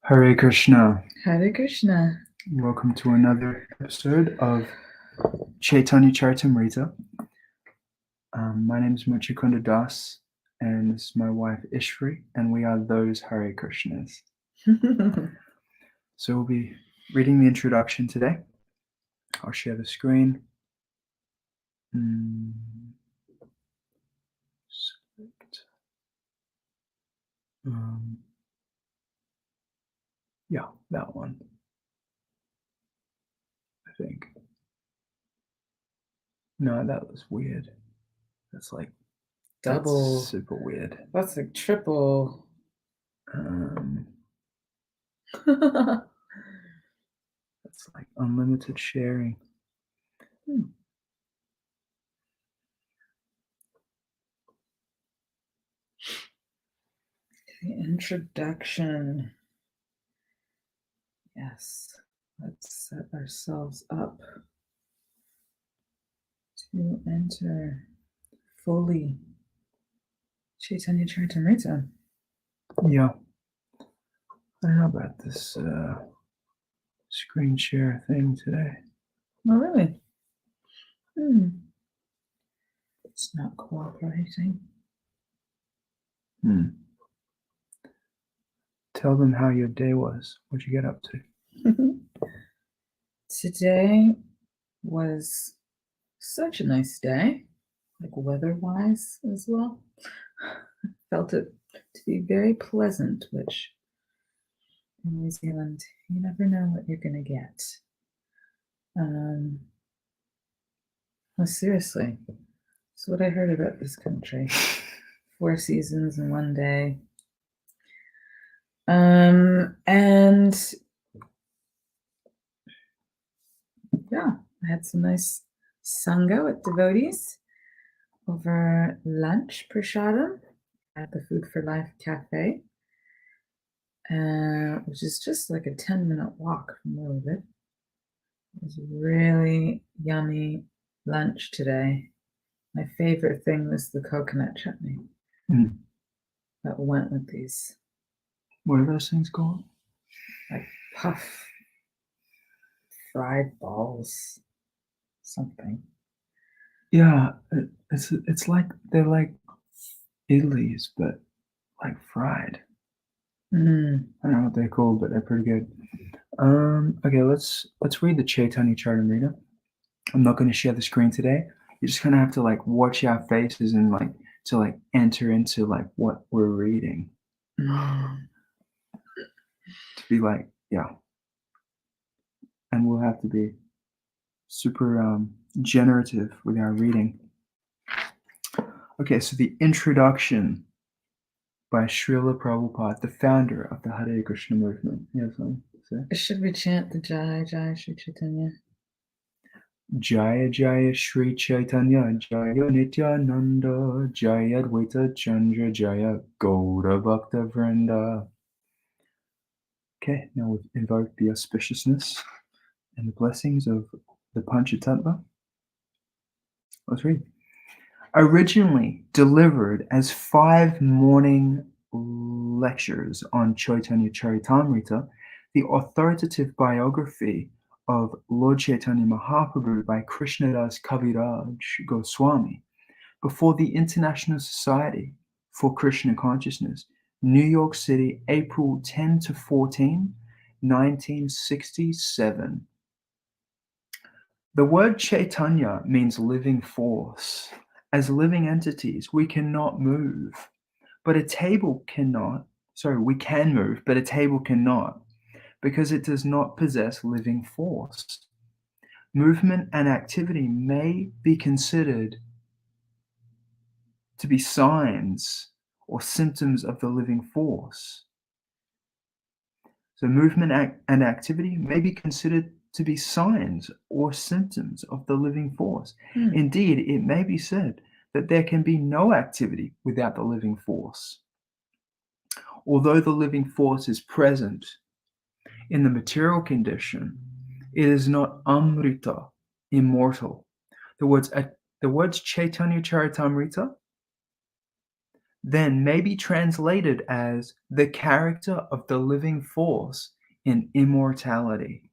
Hare Krishna. Hare Krishna. Welcome to another episode of Chaitanya Charitamrita. My name is Muchikunda Das, and this is my wife Ishri, and we are those Hare Krishnas. So we'll be reading the introduction today. I'll share the screen. Select. Yeah, that one. I think. No, that was weird. That's like Double. That's super weird. That's like triple. That's like unlimited sharing. The introduction. Yes. Let's set ourselves up to enter fully Chaitanya Charitamrita. Yeah. I don't know about this screen share thing today. Oh, really? It's not cooperating. Tell them how your day was. What'd you get up to? Today was such a nice day, like weather-wise as well. Felt it to be very pleasant, which in New Zealand, you never know what you're going to get. Well, seriously, that's what I heard about this country. 4 seasons in one day. And yeah, I had some nice sangha with devotees over lunch, prasadam, at the Food for Life Cafe, which is just like a 10-minute walk from where we live. It was really yummy lunch today. My favorite thing was the coconut chutney that went with these. What are those things called? Like puff, fried balls, something. Yeah, it's like they're like idlis, but like fried. I don't know what they're called, but they're pretty good. Okay, let's read the Chaitanya Charitamrita. I'm not going to share the screen today. You're just gonna have to like watch our faces and like to like enter into like what we're reading. To be like, yeah. And we'll have to be super generative with our reading. Okay, so the introduction by Srila Prabhupada, the founder of the Hare Krishna movement. You have something to say? Should we chant the Jai Jai Shri Chaitanya? Jaya Jaya Shri Chaitanya, Jaya Nityananda, Jaya Advaita Chandra, Jaya Gaura Bhakta Vrinda. Okay, now we've invoked the auspiciousness and the blessings of the Panchatattva. Let's read. Originally delivered as 5 morning lectures on Chaitanya Charitamrita, the authoritative biography of Lord Chaitanya Mahaprabhu by Krishnadas Kaviraj Goswami, before the International Society for Krishna Consciousness, New York City, April 10 to 14, 1967. The word Chaitanya means living force. As living entities, we cannot move, but a table cannot. Sorry, we can move, but a table cannot, because it does not possess living force. Movement and activity may be considered to be signs or symptoms of the living force. So movement and activity may be considered to be signs or symptoms of the living force. Indeed, it may be said that there can be no activity without the living force. Although the living force is present in the material condition, it is not amrita, immortal. The words Chaitanya Charitamrita, then may be translated as the character of the living force in immortality.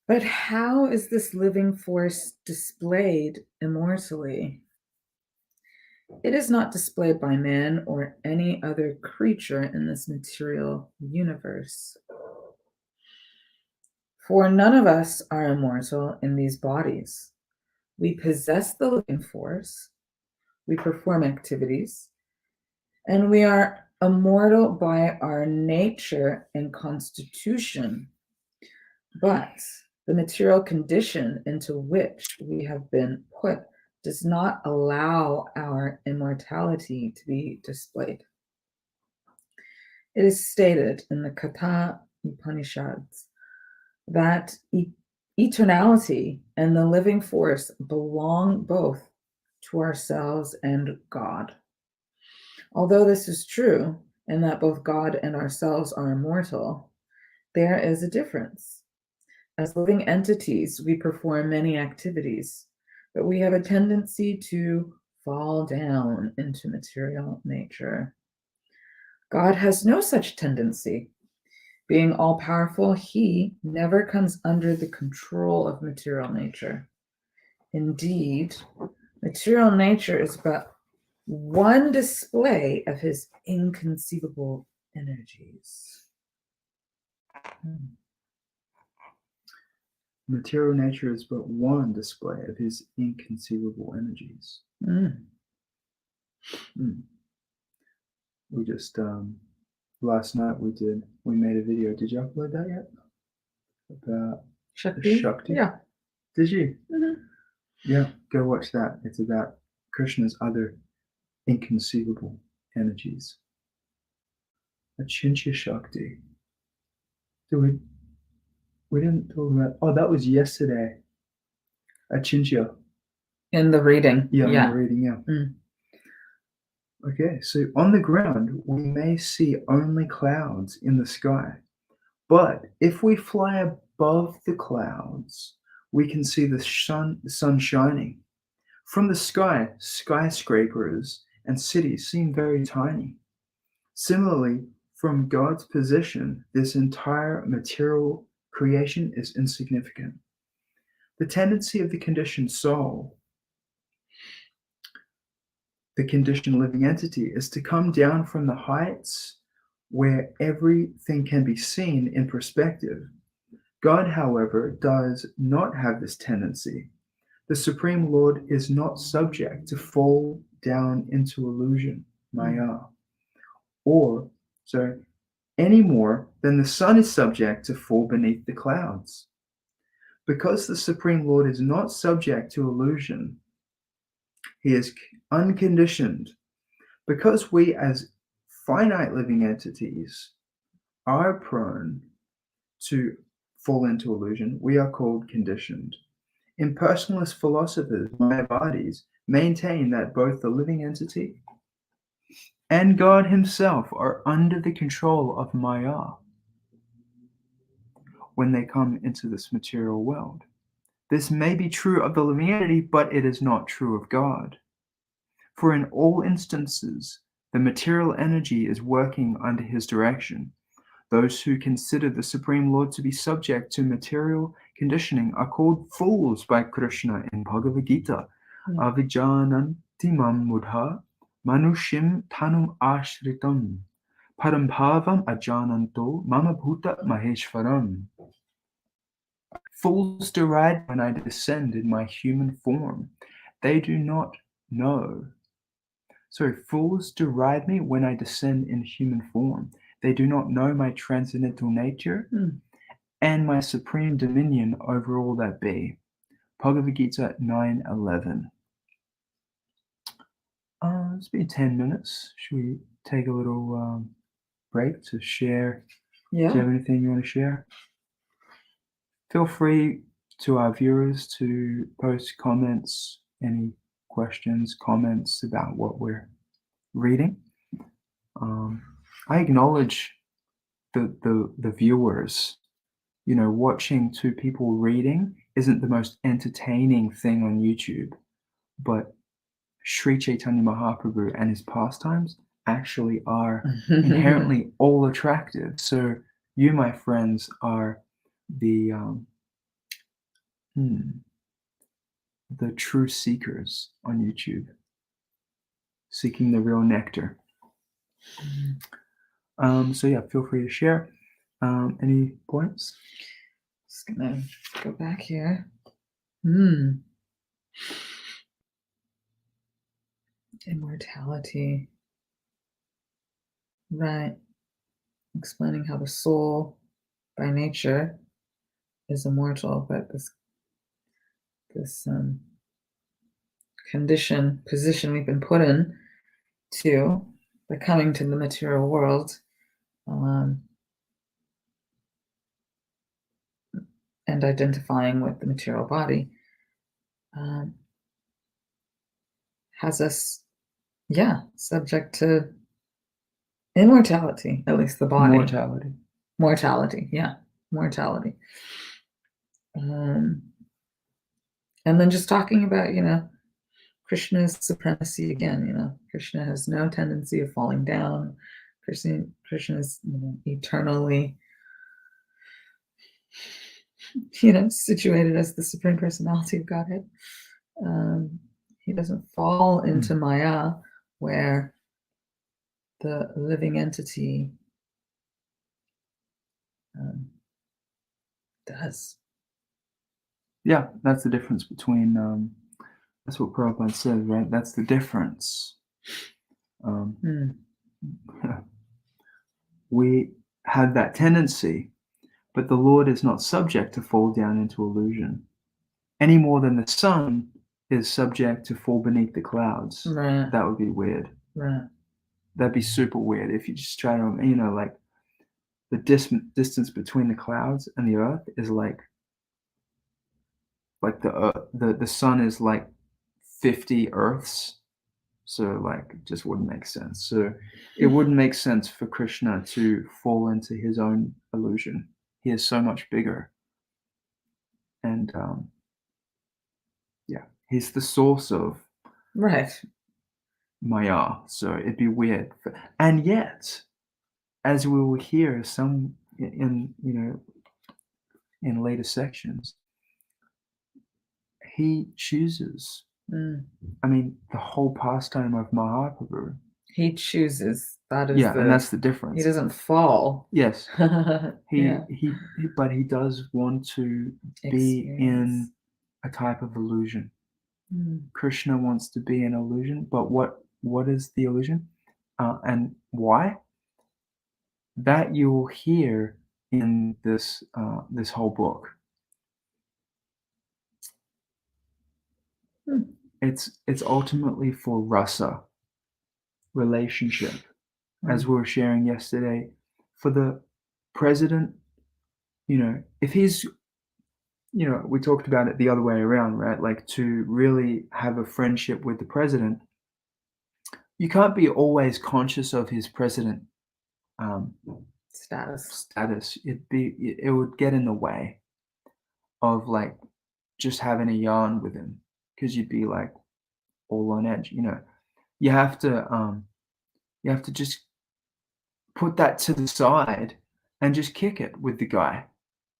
But how is this living force displayed immortally? It is not displayed by man or any other creature in this material universe. For none of us are immortal in these bodies. We possess the living force, we perform activities, and we are immortal by our nature and constitution. But the material condition into which we have been put does not allow our immortality to be displayed. It is stated in the Katha Upanishads that eternality and the living force belong both to ourselves and God. Although this is true, and that both God and ourselves are immortal, there is a difference. As living entities, we perform many activities, but we have a tendency to fall down into material nature. God has no such tendency. Being all powerful, he never comes under the control of material nature. Indeed, material nature is but one display of his inconceivable energies. Material nature is but one display of his inconceivable energies. We just last night we made a video. Did you upload that yet? About Shakti? Yeah. Did you? Mm-hmm. Yeah, go watch that. It's about Krishna's other inconceivable energies. Achintya Shakti. We didn't talk about. Oh, that was yesterday. Achintya. In the reading. Yeah, in the reading, yeah. Okay, so on the ground, we may see only clouds in the sky. But if we fly above the clouds, we can see the sun shining. From the sky, skyscrapers and cities seem very tiny. Similarly, from God's position, this entire material creation is insignificant. The tendency of the conditioned soul, the conditioned living entity, is to come down from the heights where everything can be seen in perspective. God, however, does not have this tendency. The Supreme Lord is not subject to fall down into illusion, Maya, any more than the sun is subject to fall beneath the clouds. Because the Supreme Lord is not subject to illusion, he is unconditioned. Because we as finite living entities are prone to fall into illusion, we are called conditioned. Impersonalist philosophers, Mayavadis, maintain that both the living entity and God himself are under the control of Maya when they come into this material world. This may be true of the living entity, but it is not true of God. For in all instances, the material energy is working under his direction. Those who consider the Supreme Lord to be subject to material conditioning are called fools by Krishna in Bhagavad Gita. Avijananti mam mudha manushim tanum ashritam parambhavam ajananto mama bhuta maheshwaram. Fools deride when I descend in my human form. They do not know. Fools deride me when I descend in human form. They do not know my transcendental nature and my supreme dominion over all that be. Bhagavad Gita 9:11. It's been 10 minutes. Should we take a little break to share? Yeah. Do you have anything you want to share? Feel free to our viewers to post comments, any questions, comments about what we're reading. I acknowledge the viewers. Watching two people reading isn't the most entertaining thing on YouTube, but Sri Chaitanya Mahaprabhu and his pastimes actually are inherently all attractive. So you, my friends, are the the true seekers on YouTube, seeking the real nectar. So yeah, feel free to share. Any points? Just gonna go back here. Immortality. Right. Explaining how the soul by nature is immortal, but this position we've been put in to by coming to the material world, and identifying with the material body, has us, subject to immortality, at least the body. Mortality. And then just talking about, Krishna's supremacy again. Krishna has no tendency of falling down. Krishna is eternally, situated as the Supreme Personality of Godhead. He doesn't fall into Maya, where the living entity does. Yeah, that's the difference between. That's what Prabhupada says, right? That's the difference. We have that tendency, but the Lord is not subject to fall down into illusion, any more than the sun is subject to fall beneath the clouds. Right. That would be weird. Right. That'd be super weird if you just try to, like the distance between the clouds and the earth is like the sun is like 50 earths. So like it just wouldn't make sense. So it wouldn't make sense for Krishna to fall into his own illusion. He is so much bigger. And he's the source of Maya. So it'd be weird. And yet, as we will hear some in later sections, he chooses. I mean, the whole pastime of Mahaprabhu. He chooses. That is and that's the difference. He doesn't fall. Yes. But he does want to be in a type of illusion. Krishna wants to be an illusion, but what is the illusion? And why? That you will hear in this this whole book. It's ultimately for rasa, relationship, as we were sharing yesterday. For the president, if he's, we talked about it the other way around, right? Like to really have a friendship with the president, you can't be always conscious of his president status. It would get in the way of like just having a yarn with him, because you'd be like all on edge. You have to just put that to the side and just kick it with the guy,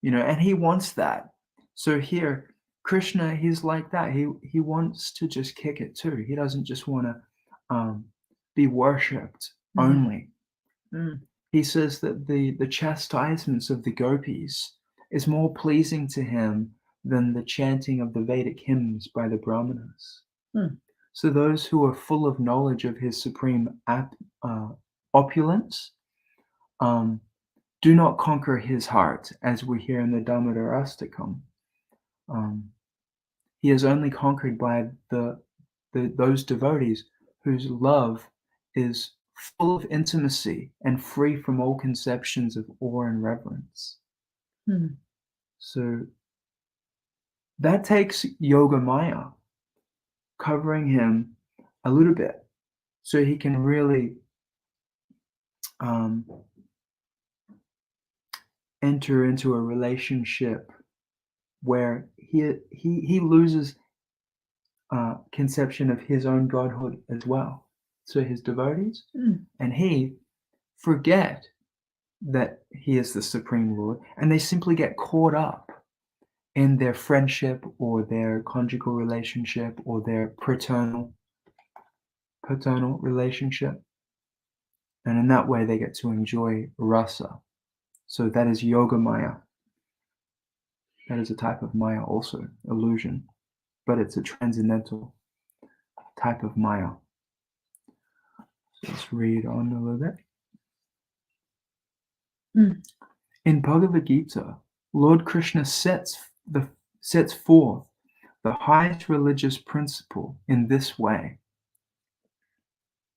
and he wants that. So here, Krishna, he's like that. He wants to just kick it too. He doesn't just want to be worshipped only. He says that the chastisements of the gopis is more pleasing to him than the chanting of the Vedic hymns by the Brahmanas. So those who are full of knowledge of his supreme opulence do not conquer his heart, as we hear in the Damodar Astakam. He is only conquered by those devotees whose love is full of intimacy and free from all conceptions of awe and reverence. So that takes Yoga Maya covering him a little bit, so he can really enter into a relationship where he loses conception of his own godhood as well. So his devotees Mm. and he forget that he is the Supreme Lord, and they simply get caught up in their friendship or their conjugal relationship or their paternal relationship. And in that way, they get to enjoy rasa. So that is yoga maya. That is a type of maya also, illusion. But it's a transcendental type of maya. So let's read on a little bit. In Bhagavad Gita, Lord Krishna sets forth the highest religious principle in this way.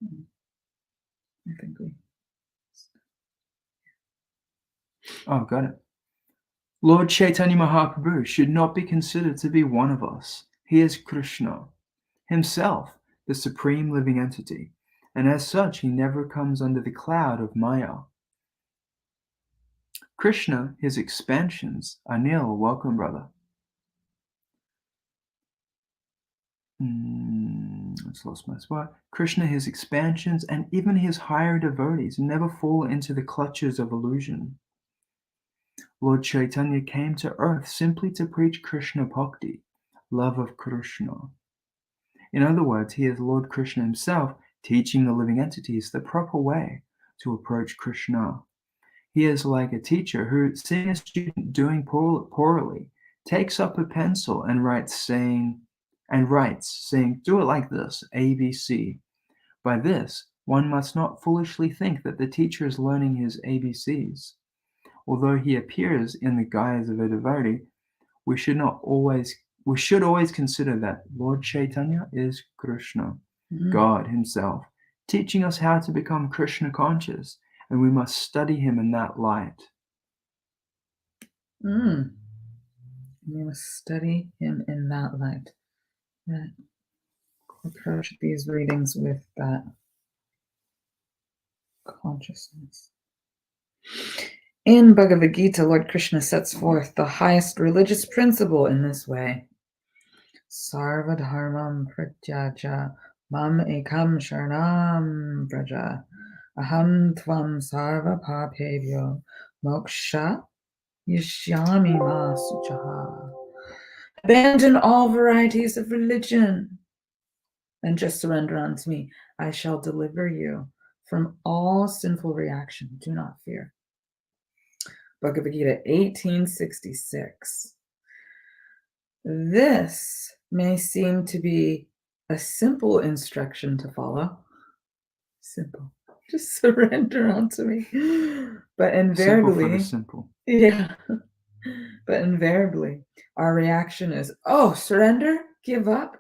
I think we. Oh, got it. Lord Chaitanya Mahaprabhu should not be considered to be one of us. He is Krishna, himself the supreme living entity, and as such he never comes under the cloud of Maya. Krishna, his expansions. Anil, welcome, brother. Let's lost my spot. Krishna, his expansions, and even his higher devotees never fall into the clutches of illusion. Lord Chaitanya came to earth simply to preach Krishna Bhakti, love of Krishna. In other words, he is Lord Krishna himself, teaching the living entities the proper way to approach Krishna. He is like a teacher who, seeing a student doing poorly, takes up a pencil and writes, saying, do it like this, ABC. By this, one must not foolishly think that the teacher is learning his ABCs. Although he appears in the guise of a devotee, we should always consider that Lord Chaitanya is Krishna, God himself, teaching us how to become Krishna conscious, and we must study him in that light. We must study him in that light. Right. Approach these readings with that consciousness. In Bhagavad Gita, Lord Krishna sets forth the highest religious principle in this way. Sarvadharmam pratyaja mam ekam sharanam praja aham tvam sarva papebhyo moksha yishyami ma suchaha. Abandon all varieties of religion and just surrender unto me. I shall deliver you from all sinful reaction. Do not fear. Bhagavad Gita 1866. This may seem to be a simple instruction to follow. Simple. Just surrender unto me. But invariably, simple for the simple. Yeah. But invariably, our reaction is, oh, surrender? Give up?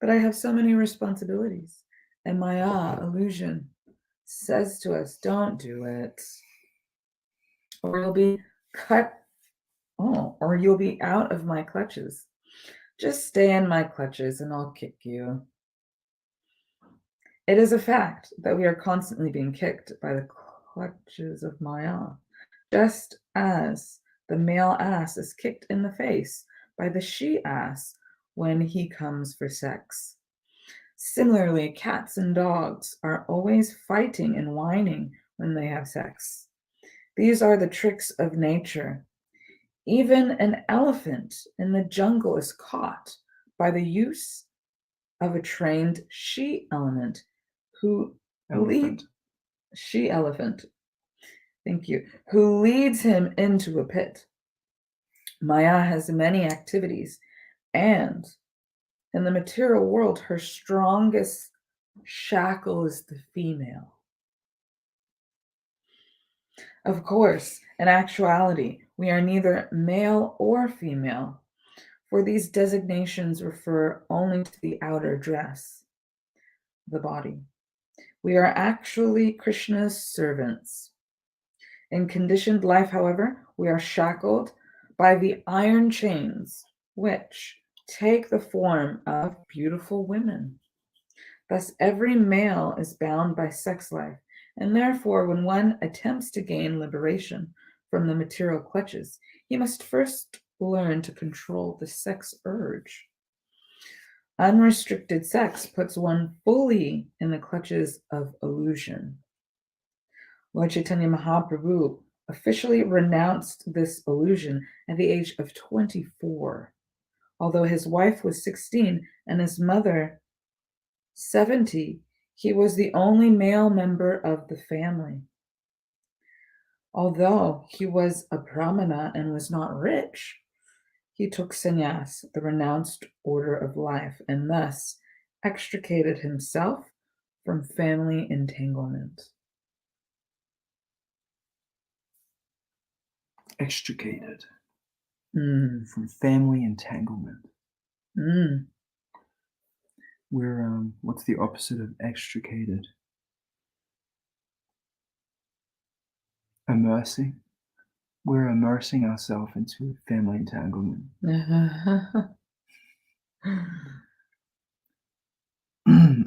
But I have so many responsibilities. And Maya, illusion, says to us, don't do it. Or you'll be or you'll be out of my clutches. Just stay in my clutches and I'll kick you. It is a fact that we are constantly being kicked by the clutches of Maya, just as the male ass is kicked in the face by the she ass when he comes for sex. Similarly, cats and dogs are always fighting and whining when they have sex. These are the tricks of nature. Even an elephant in the jungle is caught by the use of a trained she elephant who leads him into a pit. Maya has many activities, and in the material world, her strongest shackle is the female. Of course, in actuality, we are neither male or female, for these designations refer only to the outer dress, the body. We are actually Krishna's servants. In conditioned life, however, we are shackled by the iron chains, which take the form of beautiful women. Thus, every male is bound by sex life, and therefore, when one attempts to gain liberation from the material clutches, he must first learn to control the sex urge. Unrestricted sex puts one fully in the clutches of illusion. Lord Chaitanya Mahaprabhu officially renounced this illusion at the age of 24. Although his wife was 16 and his mother 70, he was the only male member of the family. Although he was a brahmana and was not rich, he took sannyas, the renounced order of life, and thus extricated himself from family entanglement. Extricated Mm. from family entanglement. Mm. We're what's the opposite of extricated? Immersing. We're immersing ourselves into family entanglement.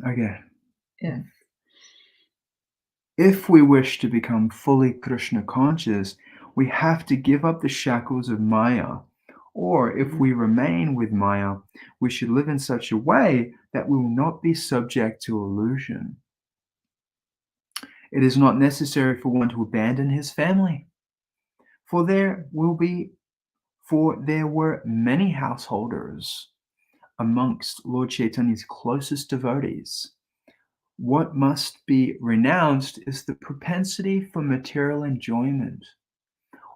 Okay. Yeah. If we wish to become fully Krishna conscious, we have to give up the shackles of Maya. Or if we remain with Maya, we should live in such a way that we will not be subject to illusion. It is not necessary for one to abandon his family, for there were many householders amongst Lord Chaitanya's closest devotees. What must be renounced is the propensity for material enjoyment.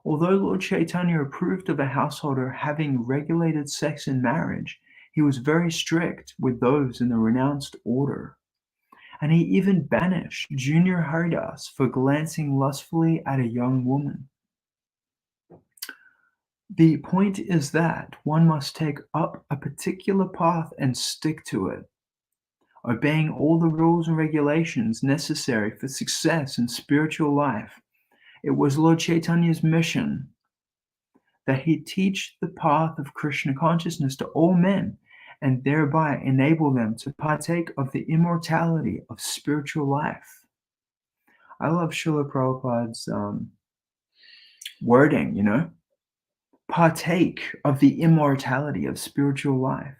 Although Lord Chaitanya approved of a householder having regulated sex in marriage, he was very strict with those in the renounced order. And he even banished Junior Haridas for glancing lustfully at a young woman. The point is that one must take up a particular path and stick to it, obeying all the rules and regulations necessary for success in spiritual life. It was Lord Chaitanya's mission that he teach the path of Krishna consciousness to all men and thereby enable them to partake of the immortality of spiritual life. I love Srila Prabhupada's wording, partake of the immortality of spiritual life.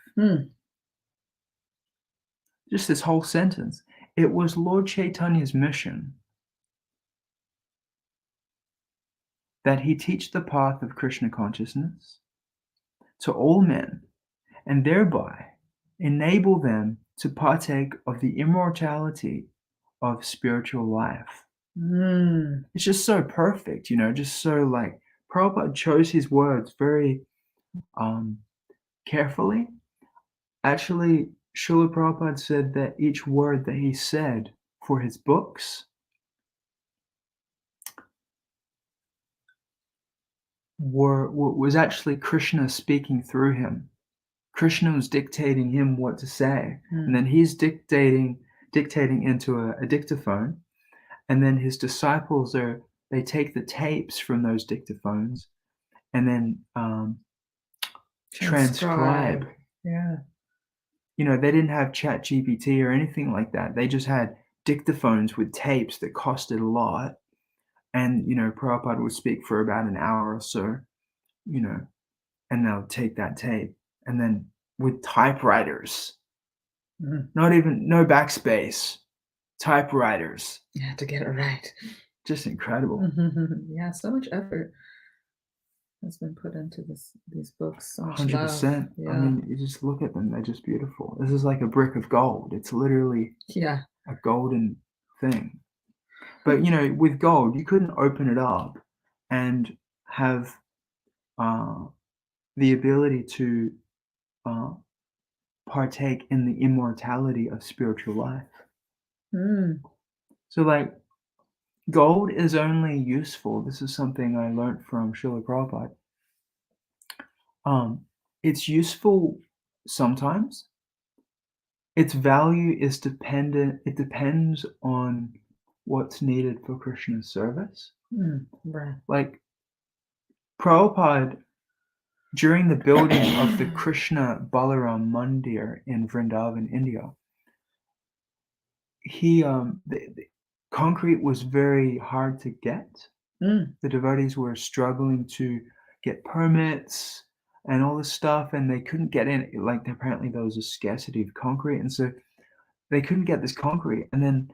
Just this whole sentence. It was Lord Chaitanya's mission that he teach the path of Krishna consciousness to all men and thereby enable them to partake of the immortality of spiritual life. It's just so perfect, just so like Prabhupada chose his words very carefully. Actually, Srila Prabhupada said that each word that he said for his books was actually Krishna speaking through him. Krishna was dictating him what to say, and then he's dictating into a dictaphone, and then his disciples they take the tapes from those dictaphones and then transcribe. Yeah. They didn't have ChatGPT or anything like that. They just had dictaphones with tapes that costed a lot, and Prabhupada would speak for about an hour or so, and they'll take that tape, and then with typewriters, no backspace, typewriters. Yeah, to get it right. Just incredible. Yeah, so much effort has been put into these books. So much 100%. love. Yeah. I mean, you just look at them; they're just beautiful. This is like a brick of gold. It's literally a golden thing. But with gold, you couldn't open it up and have the ability to partake in the immortality of spiritual life. So, like, gold is only useful. This is something I learned from Srila Prabhupada. It's useful sometimes. Its value is dependent. It depends on what's needed for Krishna's service. Right. Like Prabhupada, during the building of the Krishna Balaram Mandir in Vrindavan, India, the concrete was very hard to get. The devotees were struggling to get permits. and all this stuff, and they couldn't get in. Like, apparently there was a scarcity of concrete, and so they couldn't get this concrete. And then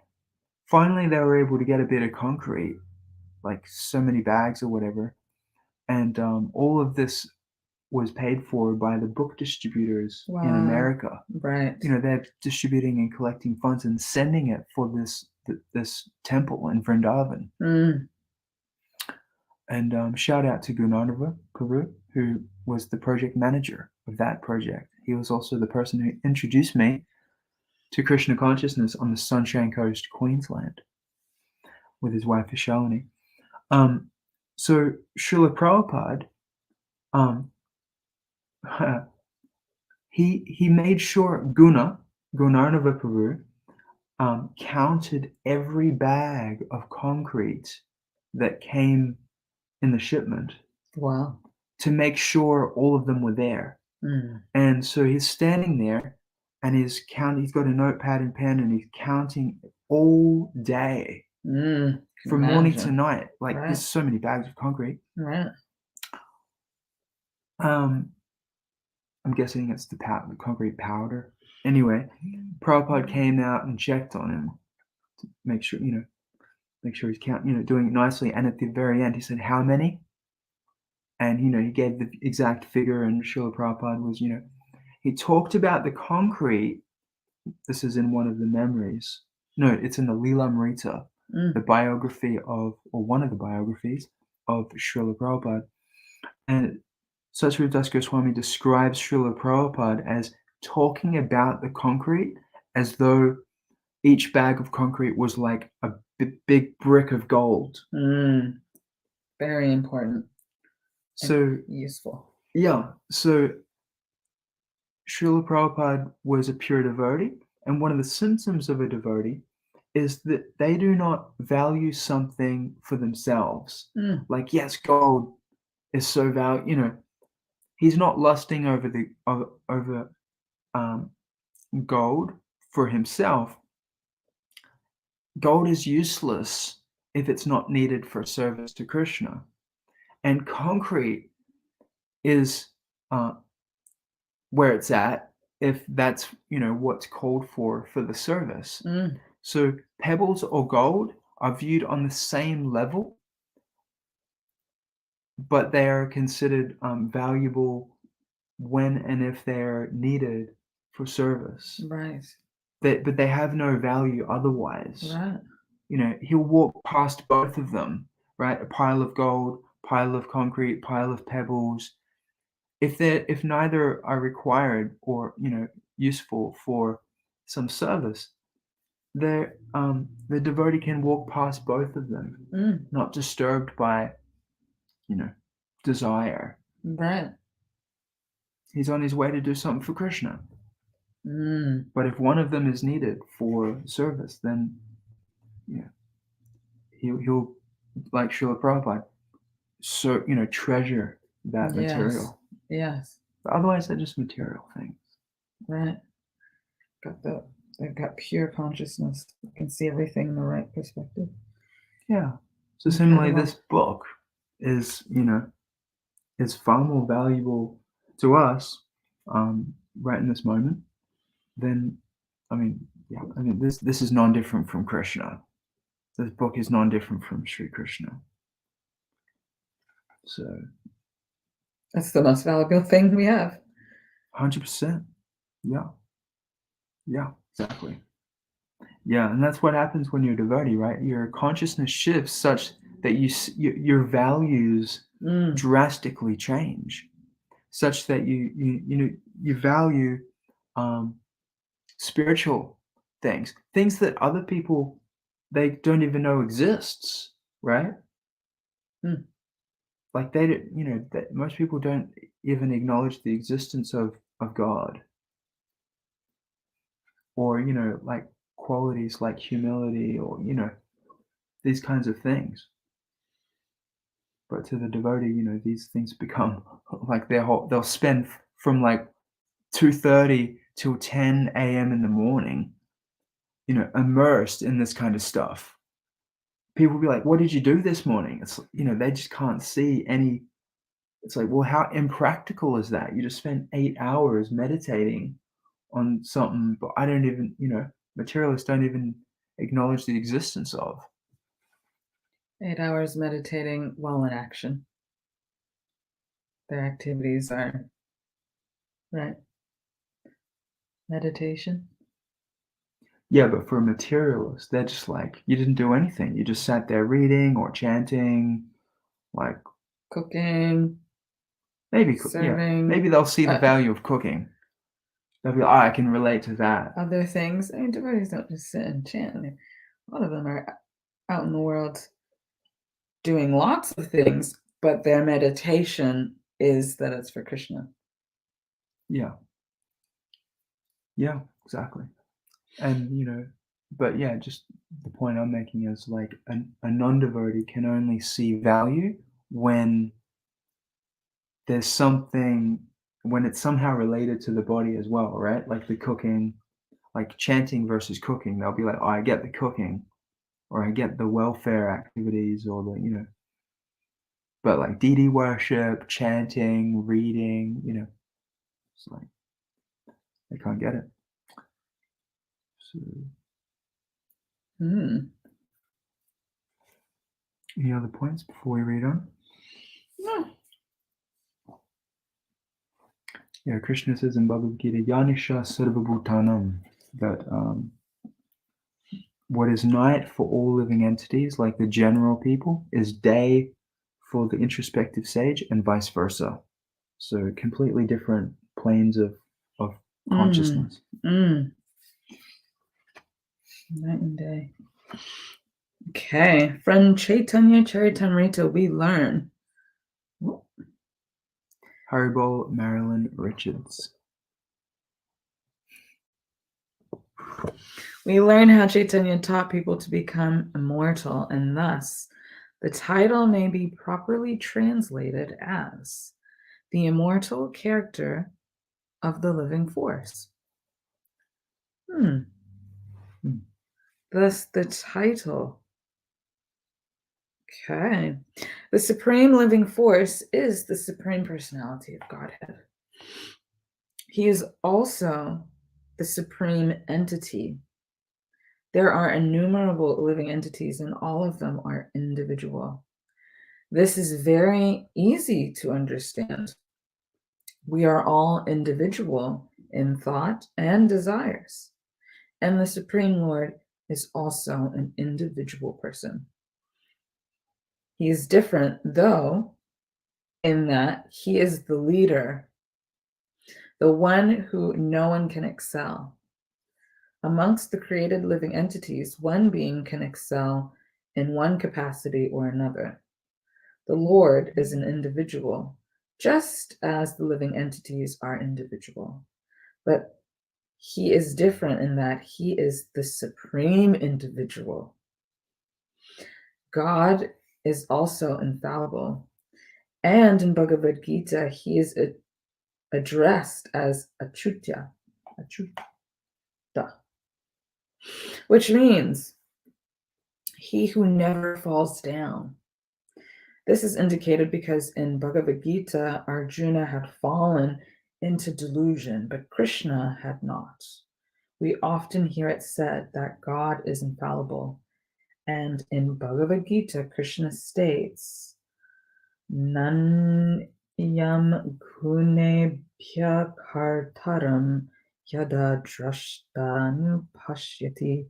finally they were able to get a bit of concrete, like so many bags or whatever. And all of this was paid for by the book distributors in Wow. America. Right. They're distributing and collecting funds and sending it for this temple in Vrindavan. Mm. And shout out to Gunarnava Karu, who was the project manager of that project. He was also the person who introduced me to Krishna consciousness on the Sunshine Coast, Queensland, with his wife Ishalini. So Srila Prabhupada, um, he made sure Gunarnava Prabhu, counted every bag of concrete that came in the shipment Wow. to make sure all of them were there. Mm. And so he's standing there and he's counting. He's got a notepad and pen and he's counting all day from morning to Imagine. night. Like, Right. there's so many bags of concrete. Right. I'm guessing it's the concrete powder. Anyway, Prabhupada came out and checked on him to make sure he's counting, doing it nicely. And at the very end, he said, "How many?" And he gave the exact figure. And Srila Prabhupada was, he talked about the concrete. This is in one of the memories. No, it's in the Chaitanya, the biography or one of the biographies of Srila Prabhupada. And Satsvarup Das Goswami describes Srila Prabhupada as talking about the concrete as though each bag of concrete was like a big brick of gold. Very important. So useful. Yeah. So Srila Prabhupada was a pure devotee, and one of the symptoms of a devotee is that they do not value something for themselves. Like, yes, gold is so valuable. He's not lusting over gold for himself. Gold is useless if it's not needed for service to Krishna, and concrete is where it's at if that's what's called for the service. So pebbles or gold are viewed on the same level, but they are considered valuable when and if they're needed for service. Right. But they have no value otherwise. Right. He'll walk past both of them, right? A pile of gold, pile of concrete, pile of pebbles. If neither are required or useful for some service, the devotee can walk past both of them, not disturbed by desire. Right. He's on his way to do something for Krishna. But if one of them is needed for service, then he'll like Srila Prabhupada, treasure that material. Yes. But otherwise, they're just material things. Right. They've got pure consciousness. You can see everything in the right perspective. Yeah. So similarly, this book is far more valuable to us right in this moment than, this is non-different from Krishna. This book is non-different from Sri Krishna. So that's the most valuable thing we have. 100%. Yeah, exactly. Yeah, and that's what happens when you're a devotee, right? Your consciousness shifts such that your values drastically change, such that you value spiritual things that other people, they don't even know exists, right? Like that most people don't even acknowledge the existence of God, or like qualities like humility, or these kinds of things. But to the devotee, these things become like they'll spend from like 2:30 till 10 a.m. in the morning, immersed in this kind of stuff. People will be like, "What did you do this morning?" It's they just can't see any It's like, well, how impractical is that? You just spent 8 hours meditating on something, but I don't even, materialists don't even acknowledge the existence of. 8 hours meditating while in action. Their activities are, right? Meditation. Yeah, but for a materialist, they're just like, you didn't do anything. You just sat there reading or chanting, like Cooking, yeah, serving, maybe they'll see the value of cooking. They'll be like, I can relate to that. other things. I mean, devotees don't just sit and chant. A lot of them are out in the world doing lots of things, but their meditation is that it's for Krishna. Yeah. Yeah, exactly. And, but yeah, just the point I'm making is like a non-devotee can only see value when there's something, when it's somehow related to the body as well, right? Like the cooking, like chanting versus cooking. They'll be like, oh, I get the cooking, or I get the welfare activities, or but like deity worship, chanting, reading, it's like they can't get it. So, any other points before we read on? No. Yeah, Krishna says in Bhagavad Gita, Yanisha Sarvabhutanam, that what is night for all living entities, like the general people, is day for the introspective sage, and vice versa. So completely different planes of consciousness. Night and day. Okay, from Chaitanya Charitamrita, we learn. Haribol Marilyn Richards. We learn how Chaitanya taught people to become immortal, and thus the title may be properly translated as the immortal character of the living force. Thus the title. Okay. The supreme living force is the supreme personality of Godhead. He is also the supreme entity. There are innumerable living entities, and all of them are individual. This is very easy to understand. We are all individual in thought and desires, and the Supreme Lord is also an individual person. He is different, though, in that he is the leader, the one who no one can excel. Amongst the created living entities, one being can excel in one capacity or another. The Lord is an individual, just as the living entities are individual. But he is different in that he is the supreme individual. God is also infallible. And in Bhagavad Gita, he is addressed as Achyuta, which means he who never falls down. This is indicated because in Bhagavad Gita, Arjuna had fallen into delusion, but Krishna had not. We often hear it said that God is infallible. And in Bhagavad Gita, Krishna states, Nanyam gunebhya kartaram yada drashtanu pashyati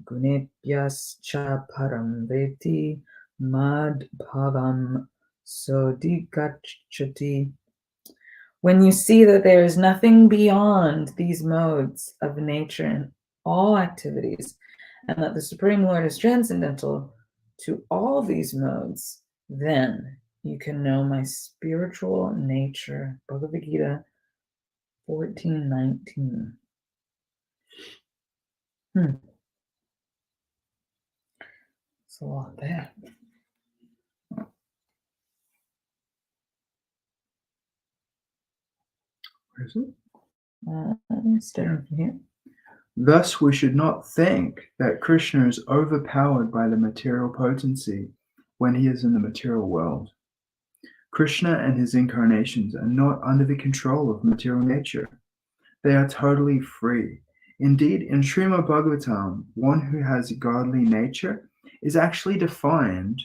gunebhyascha param veti mad bhavam sodigachati. When you see that there is nothing beyond these modes of nature in all activities, and that the Supreme Lord is transcendental to all these modes, then you can know my spiritual nature. Bhagavad Gita 14:19. It's a lot there. Where is it? Starting from here. Thus, we should not think that Krishna is overpowered by the material potency when he is in the material world. Krishna and his incarnations are not under the control of material nature. They are totally free. Indeed, in Srimad Bhagavatam, one who has godly nature is actually defined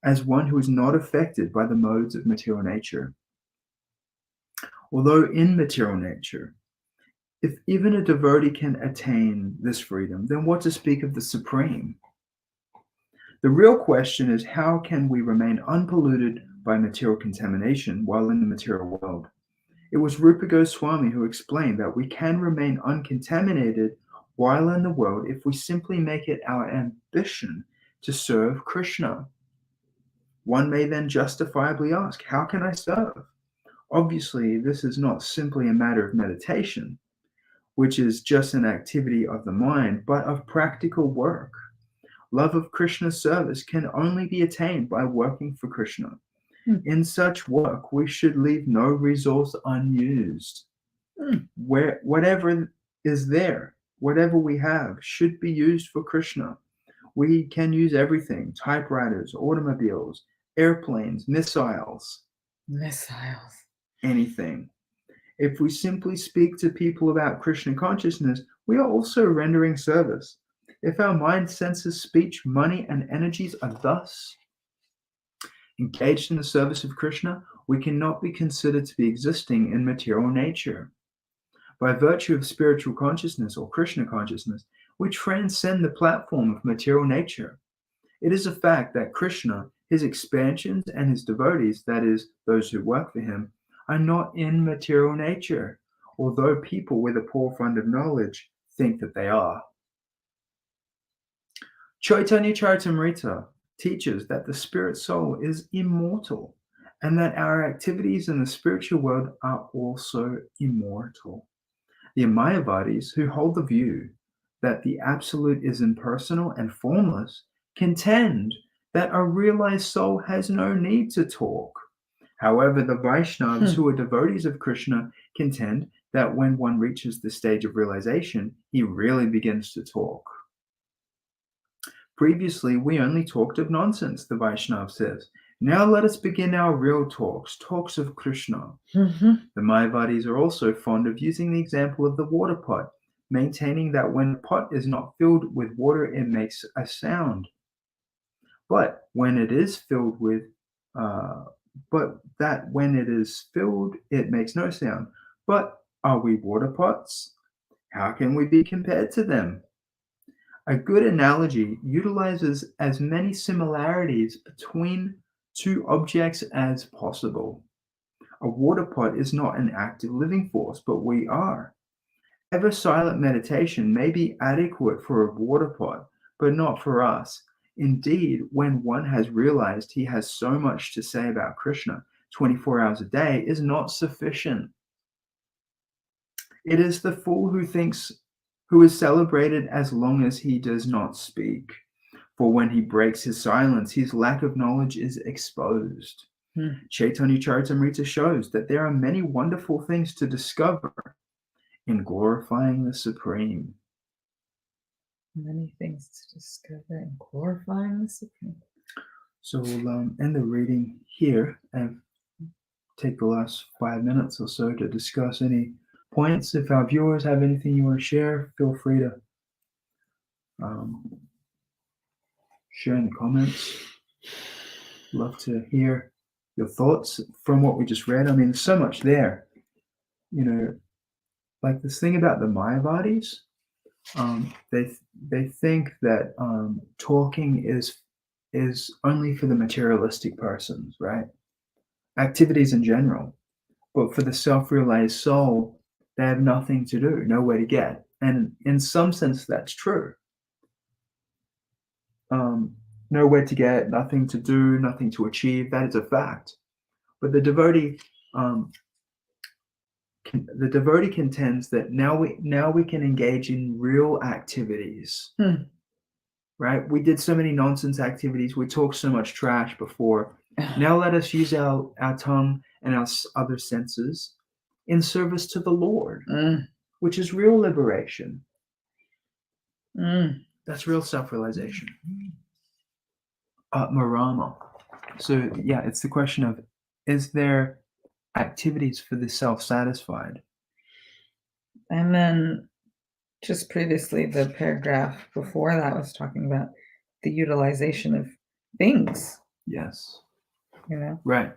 as one who is not affected by the modes of material nature. Although in material nature, if even a devotee can attain this freedom, then what to speak of the Supreme? The real question is, how can we remain unpolluted by material contamination while in the material world? It was Rupa Goswami who explained that we can remain uncontaminated while in the world if we simply make it our ambition to serve Krishna. One may then justifiably ask, how can I serve? Obviously, this is not simply a matter of meditation, which is just an activity of the mind, but of practical work. Love of Krishna's service can only be attained by working for Krishna. In such work, we should leave no resource unused. Whatever is there, whatever we have, should be used for Krishna. We can use everything: typewriters, automobiles, airplanes, missiles, anything. If we simply speak to people about Krishna consciousness, we are also rendering service. If our mind, senses, speech, money, and energies are thus engaged in the service of Krishna, we cannot be considered to be existing in material nature. By virtue of spiritual consciousness or Krishna consciousness, we transcend the platform of material nature. It is a fact that Krishna, his expansions, and his devotees, that is, those who work for him, are not in material nature, although people with a poor fund of knowledge think that they are. Chaitanya Charitamrita teaches that the spirit soul is immortal and that our activities in the spiritual world are also immortal. The Mayavadis, who hold the view that the absolute is impersonal and formless, contend that a realized soul has no need to talk. However, the Vaishnavas, who are devotees of Krishna, contend that when one reaches the stage of realization, he really begins to talk. Previously, we only talked of nonsense, the Vaishnav says. Now let us begin our real talks of Krishna. The Mayavadis are also fond of using the example of the water pot, maintaining that when a pot is not filled with water, it makes a sound. But when it is filled with, when it is filled, it makes no sound. But are we water pots? How can we be compared to them? A good analogy utilizes as many similarities between two objects as possible. A water pot is not an active living force, but we are. Ever silent meditation may be adequate for a water pot, but not for us. Indeed, when one has realized he has so much to say about Krishna 24 hours a day is not sufficient. It is the fool who is celebrated as long as he does not speak. For when he breaks his silence, his lack of knowledge is exposed. Chaitanya Charitamrita shows that there are many wonderful things to discover in glorifying the Supreme. Many things to discover in glorifying the Supreme. So we'll end the reading here and take the last 5 minutes or so to discuss any points. If our viewers have anything you want to share, feel free to share in the comments. Love to hear your thoughts from what we just read. I mean, there's so much there. You know, like this thing about the Mayavadis, they think that talking is only for the materialistic persons, right? Activities in general. But for the self-realized soul, they have nothing to do, nowhere to get. And in some sense, that's true. Nowhere to get, nothing to do, nothing to achieve. That is a fact. But the devotee contends that now we can engage in real activities. Right? We did so many nonsense activities. We talked so much trash before. Now let us use our tongue and our other senses in service to the Lord, which is real liberation. That's real self-realization. Marama. So yeah, it's the question of is there activities for the self-satisfied? And then just previously, the paragraph before that was talking about the utilization of things, Yes. you know? Right.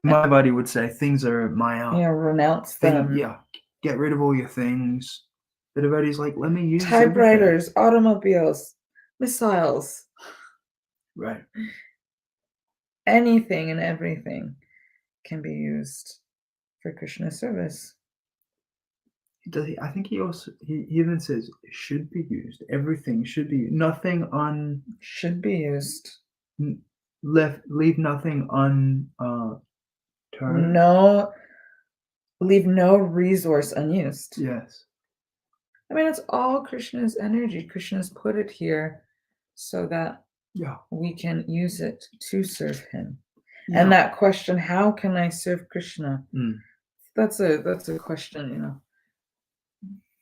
My buddy would say things are Maya. Renounce them. Yeah. Get rid of all your things. The devotee's like, let me use everything. Typewriters, automobiles, missiles, Right. anything and everything can be used for Krishna service. I think he even says it should be used. Everything should be. Nothing Should be used. leave nothing turned. No, leave no resource unused. Yes. I mean, it's all Krishna's energy. Krishna's put it here so that we can use it to serve him. Yeah. And that question, how can I serve Krishna? That's a question,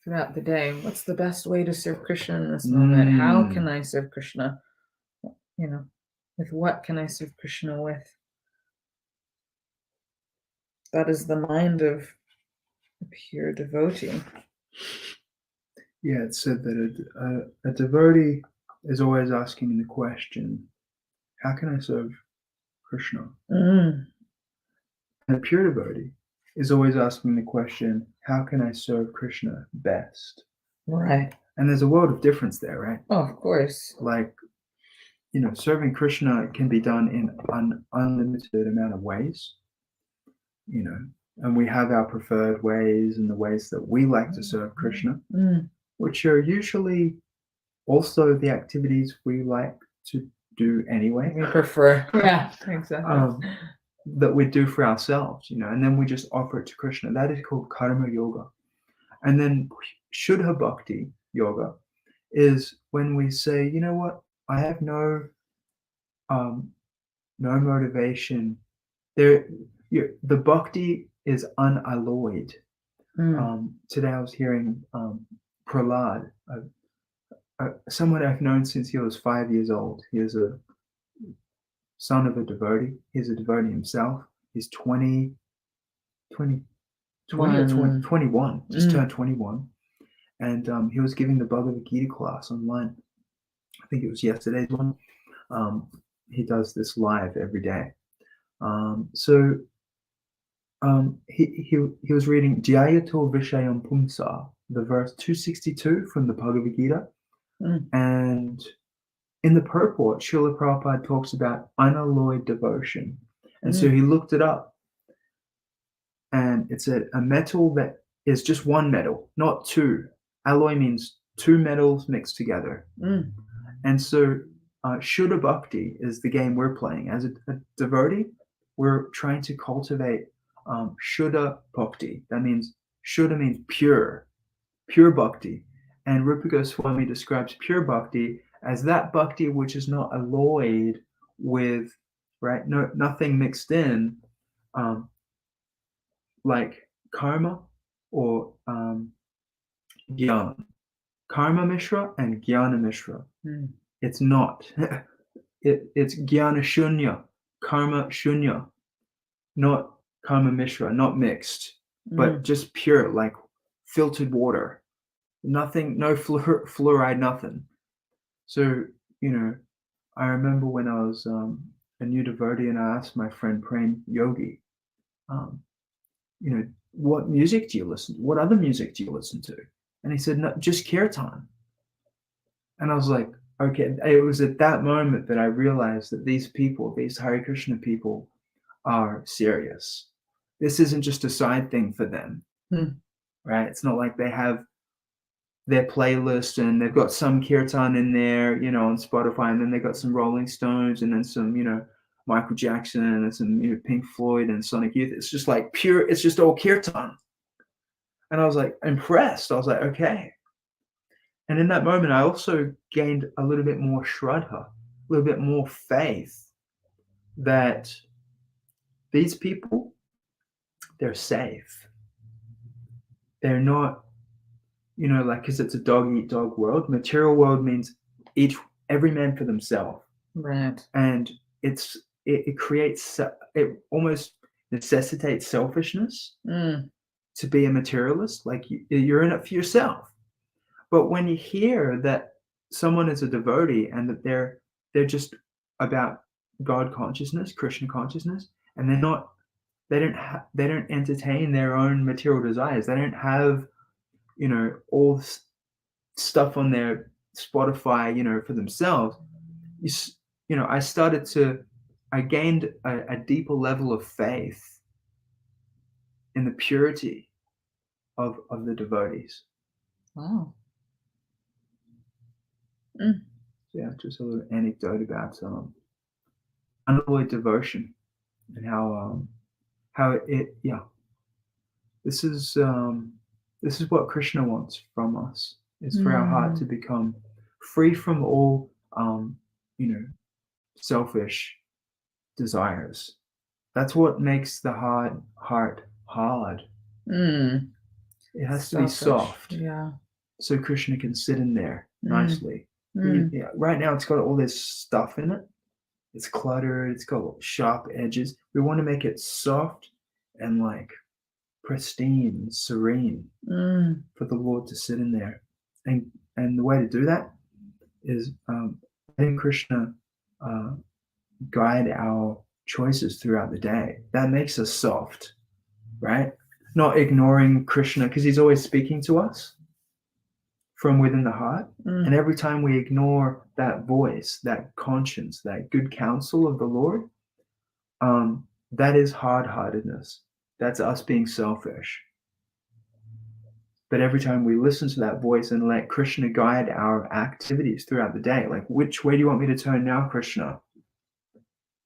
throughout the day. What's the best way to serve Krishna in this moment? How can I serve Krishna? With what can I serve Krishna with? That is the mind of a pure devotee. Yeah, it's said that a devotee is always asking the question, how can I serve Krishna? And a pure devotee is always asking the question, how can I serve Krishna best? Right. And there's a world of difference there, right? Oh, of course. Like, serving Krishna can be done in an unlimited amount of ways, and we have our preferred ways and the ways that we like to serve Krishna, which are usually also the activities we like to do anyway. We prefer. Yeah, exactly. That we do for ourselves, and then we just offer it to Krishna. That is called karma yoga. And then Shuddha Bhakti yoga is when we say, you know what, I have no motivation. The bhakti is unalloyed. Today I was hearing Prahlad, someone I've known since he was 5 years old. He is a son of a devotee. He's a devotee himself. He's 20 or 21, just turned 21. And he was giving the Bhagavad Gita class online. I think it was yesterday's one. He does this live every day. He was reading Jyayato Vishayam Pumsa, the verse 262 from the Bhagavad Gita. And in the purport, Srila Prabhupada talks about unalloyed devotion. And so he looked it up. And it said a metal that is just one metal, not two. Alloy means two metals mixed together. And so Shuddha Bhakti is the game we're playing. As a devotee, we're trying to cultivate Shuddha Bhakti. That means, Shuddha means pure Bhakti. And Rupa Goswami describes pure Bhakti as that Bhakti which is not alloyed with, nothing mixed in, like karma or jnana. Karma Mishra and Jnana Mishra. It's not. It's Jnana Shunya, Karma Shunya, not Karma Mishra, not mixed, but just pure, like filtered water. Nothing, no fluoride, nothing. So, I remember when I was a new devotee and I asked my friend Prem Yogi, what music do you listen to? What other music do you listen to? And he said, no, just kirtan. And I was like, okay, it was at that moment that I realized that these people, these Hare Krishna people, are serious. This isn't just a side thing for them, right? It's not like they have their playlist and they've got some kirtan in there, on Spotify, and then they got some Rolling Stones and then some, Michael Jackson and some, Pink Floyd and Sonic Youth. It's just like pure, it's just all kirtan. And I was like impressed. I was like, okay. And in that moment, I also gained a little bit more shraddha, a little bit more faith that these people, they're safe. They're not, because it's a dog-eat-dog world. Material world means every man for themselves. Right. And it creates, it almost necessitates selfishness Mm. to be a materialist. Like you're in it for yourself. But when you hear that someone is a devotee and that they're just about God consciousness, Krishna consciousness, and they don't entertain their own material desires. They don't have all this stuff on their Spotify for themselves. I gained a deeper level of faith in the purity of the devotees. Wow. Mm. Yeah, just a little anecdote about unalloyed devotion and how it this is what Krishna wants from us, is for our heart to become free from all selfish desires. That's what makes the heart hard. Mm. It has to be Selfish. soft, Yeah. so Krishna can sit in there nicely. Mm. Right now it's got all this stuff in it. It's cluttered. It's got sharp edges. We want to make it soft and like pristine, serene for the Lord to sit in there. And the way to do that is letting Krishna guide our choices throughout the day. That makes us soft, right? Not ignoring Krishna, because he's always speaking to us from within the heart. And every time we ignore that voice, that conscience, that good counsel of the Lord, that is hard-heartedness. That's us being selfish. But every time we listen to that voice and let Krishna guide our activities throughout the day, like, which way do you want me to turn now, Krishna?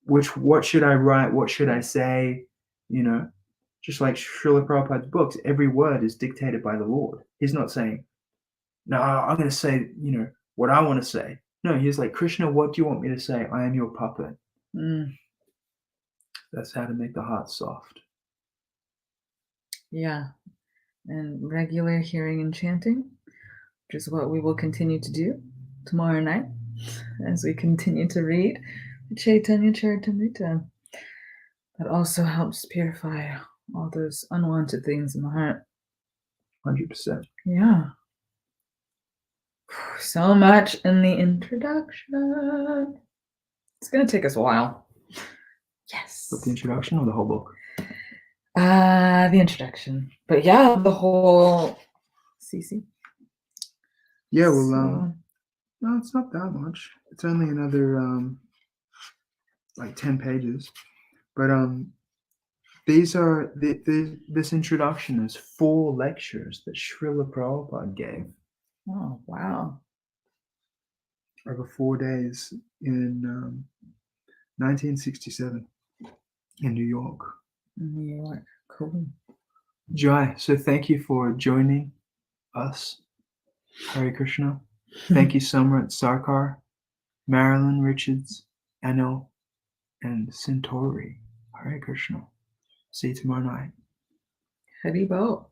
What should I write? What should I say? Just like Srila Prabhupada's books, every word is dictated by the Lord. He's not saying, no, I'm going to say, what I want to say. No, he's like, Krishna, what do you want me to say? I am your puppet. That's how to make the heart soft. Yeah. And regular hearing and chanting, which is what we will continue to do tomorrow night as we continue to read the Chaitanya Charitamrita. That also helps purify all those unwanted things in the heart. 100%. Yeah. So much in the introduction. It's going to take us a while. Yes. But the introduction or the whole book? The introduction. But yeah, the whole CC. Yeah, well, no, it's not that much. It's only another like 10 pages. But this introduction is 4 lectures that Srila Prabhupada gave. Oh, wow. Over 4 days in 1967 in New York. New York. Cool. Jai, so thank you for joining us. Hare Krishna. Thank you, Samrat Sarkar, Marilyn Richards, Anil, and Centauri. Hare Krishna. See you tomorrow night. Haribo.